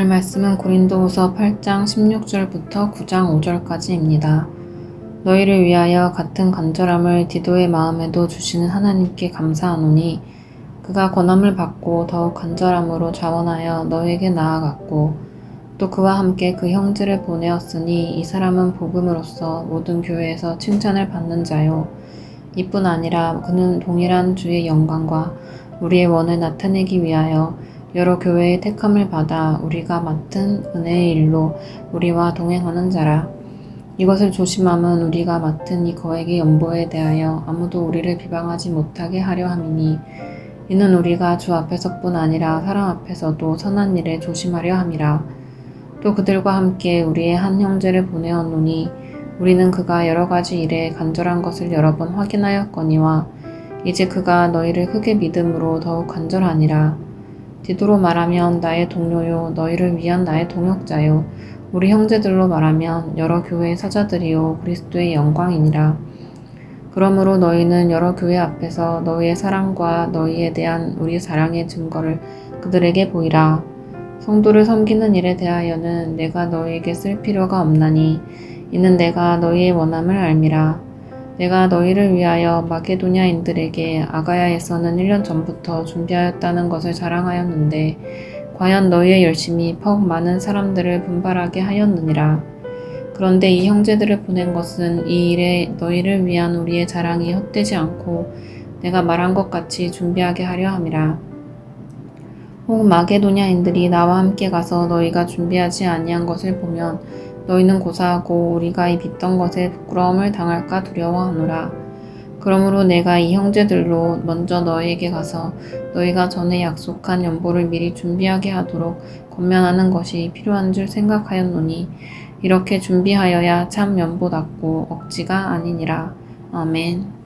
오늘 말씀은 고린도후서 8장 16절부터 9장 5절까지입니다. 너희를 위하여 같은 간절함을 디도의 마음에도 주시는 하나님께 감사하노니 그가 권함을 받고 더욱 간절함으로 자원하여 너희에게 나아갔고 또 그와 함께 그 형제를 보내었으니 이 사람은 복음으로써 모든 교회에서 칭찬을 받는 자요. 이뿐 아니라 그는 동일한 주의 영광과 우리의 원을 나타내기 위하여 여러 교회의 택함을 받아 우리가 맡은 은혜의 일로 우리와 동행하는 자라. 이것을 조심함은 우리가 맡은 이 거액의 연보에 대하여 아무도 우리를 비방하지 못하게 하려 함이니 이는 우리가 주 앞에서뿐 아니라 사람 앞에서도 선한 일에 조심하려 함이라. 또 그들과 함께 우리의 한 형제를 보내었노니 우리는 그가 여러 가지 일에 간절한 것을 여러 번 확인하였거니와 이제 그가 너희를 크게 믿음으로 더욱 간절하니라. 디도로 말하면 나의 동료요 너희를 위한 나의 동역자요 우리 형제들로 말하면 여러 교회의 사자들이요 그리스도의 영광이니라. 그러므로 너희는 여러 교회 앞에서 너희의 사랑과 너희에 대한 우리 사랑의 증거를 그들에게 보이라. 성도를 섬기는 일에 대하여는 내가 너희에게 쓸 필요가 없나니 이는 내가 너희의 원함을 알미라. 내가 너희를 위하여 마게도냐인들에게 아가야에서는 1년 전부터 준비하였다는 것을 자랑하였는데 과연 너희의 열심이 퍽 많은 사람들을 분발하게 하였느니라. 그런데 이 형제들을 보낸 것은 이 일에 너희를 위한 우리의 자랑이 헛되지 않고 내가 말한 것 같이 준비하게 하려 함이라. 혹 마게도냐인들이 나와 함께 가서 너희가 준비하지 아니한 것을 보면 너희는 고사하고 우리가 이 빚던 것에 부끄러움을 당할까 두려워하노라. 그러므로 내가 이 형제들로 먼저 너희에게 가서 너희가 전에 약속한 연보를 미리 준비하게 하도록 권면하는 것이 필요한 줄 생각하였노니 이렇게 준비하여야 참 연보답고 억지가 아니니라. 아멘.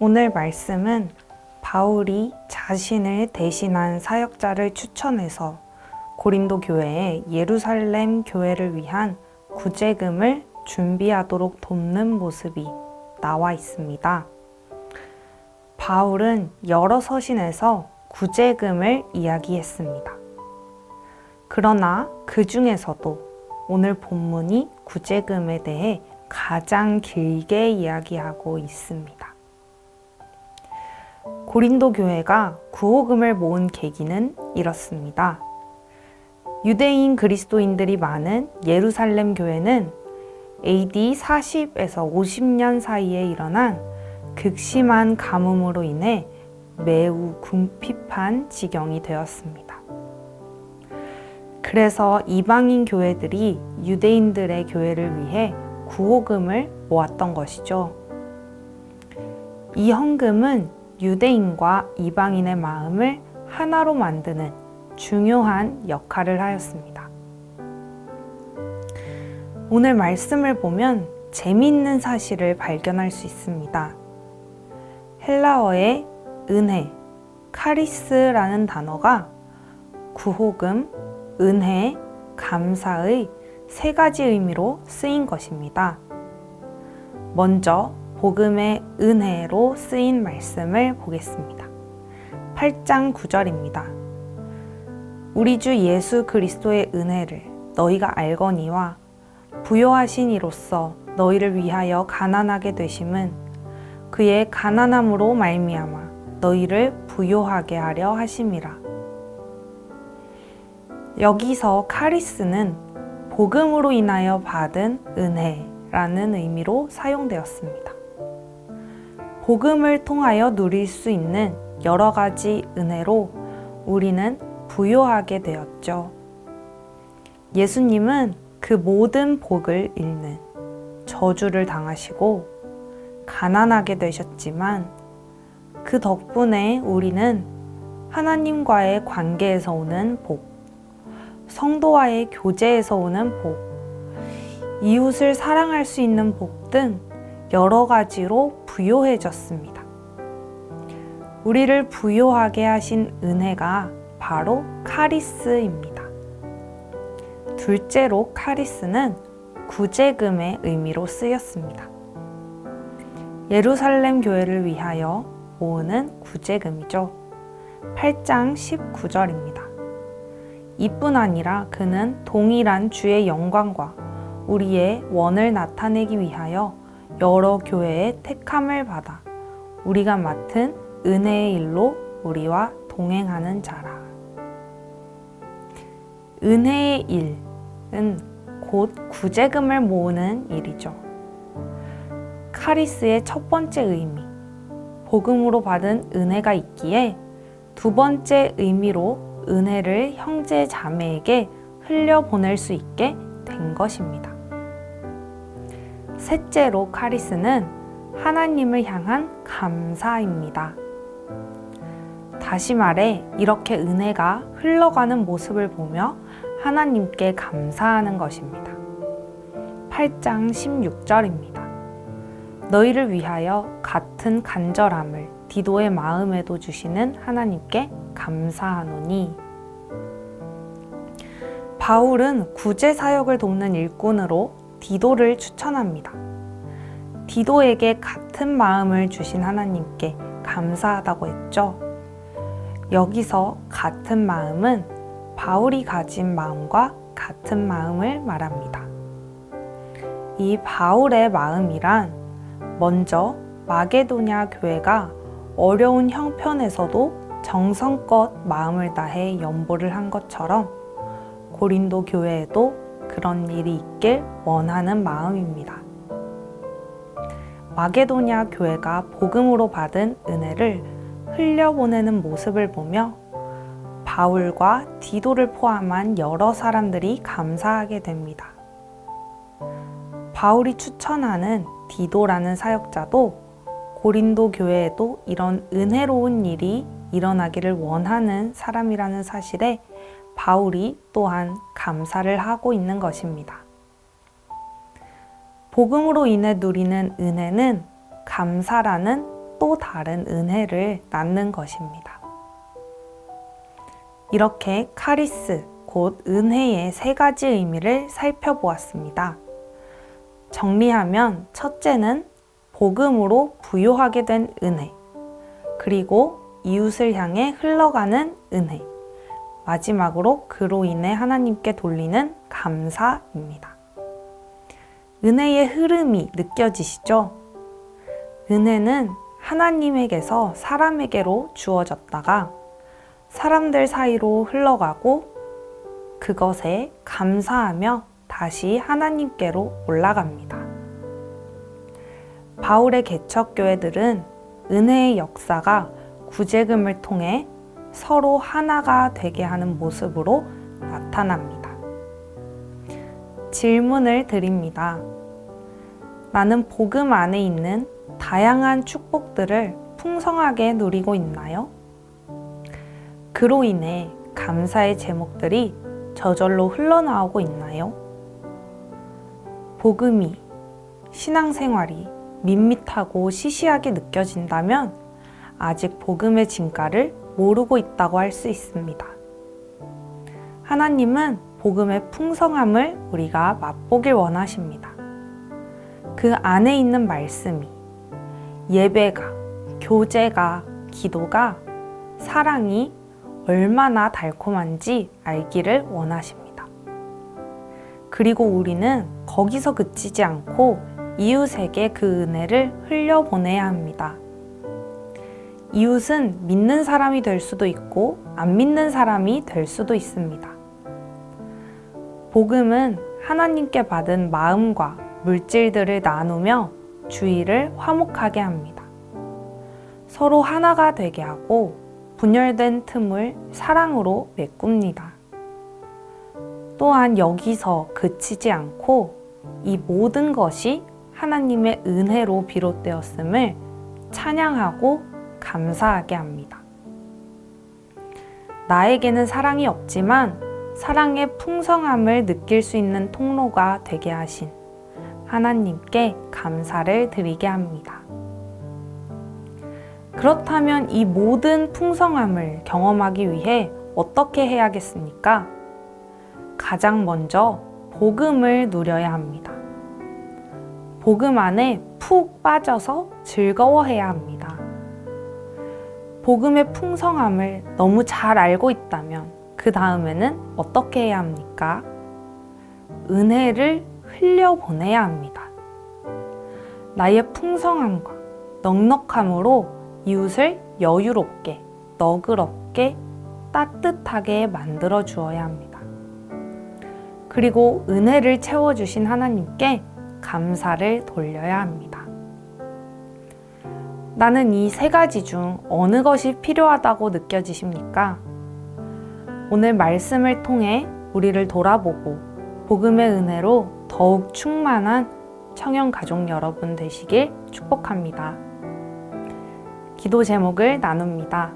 오늘 말씀은 바울이 자신을 대신한 사역자를 추천해서 고린도 교회에 예루살렘 교회를 위한 구제금을 준비하도록 돕는 모습이 나와 있습니다. 바울은 여러 서신에서 구제금을 이야기했습니다. 그러나 그 중에서도 오늘 본문이 구제금에 대해 가장 길게 이야기하고 있습니다. 고린도 교회가 구호금을 모은 계기는 이렇습니다. 유대인 그리스도인들이 많은 예루살렘 교회는 AD 40에서 50년 사이에 일어난 극심한 가뭄으로 인해 매우 궁핍한 지경이 되었습니다. 그래서 이방인 교회들이 유대인들의 교회를 위해 구호금을 모았던 것이죠. 이 헌금은 유대인과 이방인의 마음을 하나로 만드는 중요한 역할을 하였습니다. 오늘 말씀을 보면 재미있는 사실을 발견할 수 있습니다. 헬라어의 은혜, 카리스라는 단어가 구호금, 은혜, 감사의 세 가지 의미로 쓰인 것입니다. 먼저 복음의 은혜로 쓰인 말씀을 보겠습니다. 8장 9절입니다. 우리 주 예수 그리스도의 은혜를 너희가 알거니와 부요하신 이로써 너희를 위하여 가난하게 되심은 그의 가난함으로 말미암아 너희를 부요하게 하려 하심이라. 여기서 카리스는 복음으로 인하여 받은 은혜라는 의미로 사용되었습니다. 복음을 통하여 누릴 수 있는 여러 가지 은혜로 우리는 부요하게 되었죠. 예수님은 그 모든 복을 잃는 저주를 당하시고 가난하게 되셨지만 그 덕분에 우리는 하나님과의 관계에서 오는 복, 성도와의 교제에서 오는 복, 이웃을 사랑할 수 있는 복 등 여러 가지로 부요해졌습니다. 우리를 부요하게 하신 은혜가 바로 카리스입니다. 둘째로 카리스는 구제금의 의미로 쓰였습니다. 예루살렘 교회를 위하여 모으는 구제금이죠. 8장 19절입니다. 이뿐 아니라 그는 동일한 주의 영광과 우리의 원을 나타내기 위하여 여러 교회의 택함을 받아 우리가 맡은 은혜의 일로 우리와 동행하는 자라. 은혜의 일은 곧 구제금을 모으는 일이죠. 카리스의 첫 번째 의미, 복음으로 받은 은혜가 있기에 두 번째 의미로 은혜를 형제 자매에게 흘려보낼 수 있게 된 것입니다. 셋째로 카리스는 하나님을 향한 감사입니다. 다시 말해 이렇게 은혜가 흘러가는 모습을 보며 하나님께 감사하는 것입니다. 8장 16절입니다. 너희를 위하여 같은 간절함을 디도의 마음에도 주시는 하나님께 감사하노니. 바울은 구제 사역을 돕는 일꾼으로 디도를 추천합니다. 디도에게 같은 마음을 주신 하나님께 감사하다고 했죠. 여기서 같은 마음은 바울이 가진 마음과 같은 마음을 말합니다. 이 바울의 마음이란 먼저 마게도냐 교회가 어려운 형편에서도 정성껏 마음을 다해 연보를 한 것처럼 고린도 교회에도 그런 일이 있길 원하는 마음입니다. 마게도냐 교회가 복음으로 받은 은혜를 흘려보내는 모습을 보며 바울과 디도를 포함한 여러 사람들이 감사하게 됩니다. 바울이 추천하는 디도라는 사역자도 고린도 교회에도 이런 은혜로운 일이 일어나기를 원하는 사람이라는 사실에 바울이 또한 감사를 하고 있는 것입니다. 복음으로 인해 누리는 은혜는 감사라는 또 다른 은혜를 낳는 것입니다. 이렇게 카리스, 곧 은혜의 세 가지 의미를 살펴보았습니다. 정리하면 첫째는 복음으로 부요하게 된 은혜, 그리고 이웃을 향해 흘러가는 은혜, 마지막으로 그로 인해 하나님께 돌리는 감사입니다. 은혜의 흐름이 느껴지시죠? 은혜는 하나님에게서 사람에게로 주어졌다가 사람들 사이로 흘러가고 그것에 감사하며 다시 하나님께로 올라갑니다. 바울의 개척교회들은 은혜의 역사가 구제금을 통해 서로 하나가 되게 하는 모습으로 나타납니다. 질문을 드립니다. 나는 복음 안에 있는 다양한 축복들을 풍성하게 누리고 있나요? 그로 인해 감사의 제목들이 저절로 흘러나오고 있나요? 복음이, 신앙생활이 밋밋하고 시시하게 느껴진다면 아직 복음의 진가를 모르고 있다고 할 수 있습니다. 하나님은 복음의 풍성함을 우리가 맛보길 원하십니다. 그 안에 있는 말씀이, 예배가, 교제가, 기도가, 사랑이 얼마나 달콤한지 알기를 원하십니다. 그리고 우리는 거기서 그치지 않고 이웃에게 그 은혜를 흘려보내야 합니다. 이웃은 믿는 사람이 될 수도 있고 안 믿는 사람이 될 수도 있습니다. 복음은 하나님께 받은 마음과 물질들을 나누며 주의를 화목하게 합니다. 서로 하나가 되게 하고 분열된 틈을 사랑으로 메꿉니다. 또한 여기서 그치지 않고 이 모든 것이 하나님의 은혜로 비롯되었음을 찬양하고 감사하게 합니다. 나에게는 사랑이 없지만 사랑의 풍성함을 느낄 수 있는 통로가 되게 하신 하나님께 감사를 드리게 합니다. 그렇다면 이 모든 풍성함을 경험하기 위해 어떻게 해야겠습니까? 가장 먼저 복음을 누려야 합니다. 복음 안에 푹 빠져서 즐거워해야 합니다. 복음의 풍성함을 너무 잘 알고 있다면 그 다음에는 어떻게 해야 합니까? 은혜를 흘려보내야 합니다. 나의 풍성함과 넉넉함으로 이웃을 여유롭게, 너그럽게, 따뜻하게 만들어 주어야 합니다. 그리고 은혜를 채워주신 하나님께 감사를 돌려야 합니다. 나는 이 세 가지 중 어느 것이 필요하다고 느껴지십니까? 오늘 말씀을 통해 우리를 돌아보고 복음의 은혜로 더욱 충만한 청년 가족 여러분 되시길 축복합니다. 기도 제목을 나눕니다.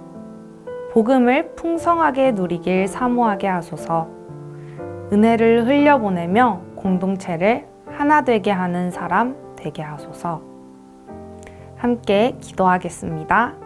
복음을 풍성하게 누리길 사모하게 하소서. 은혜를 흘려보내며 공동체를 하나 되게 하는 사람 되게 하소서. 함께 기도하겠습니다.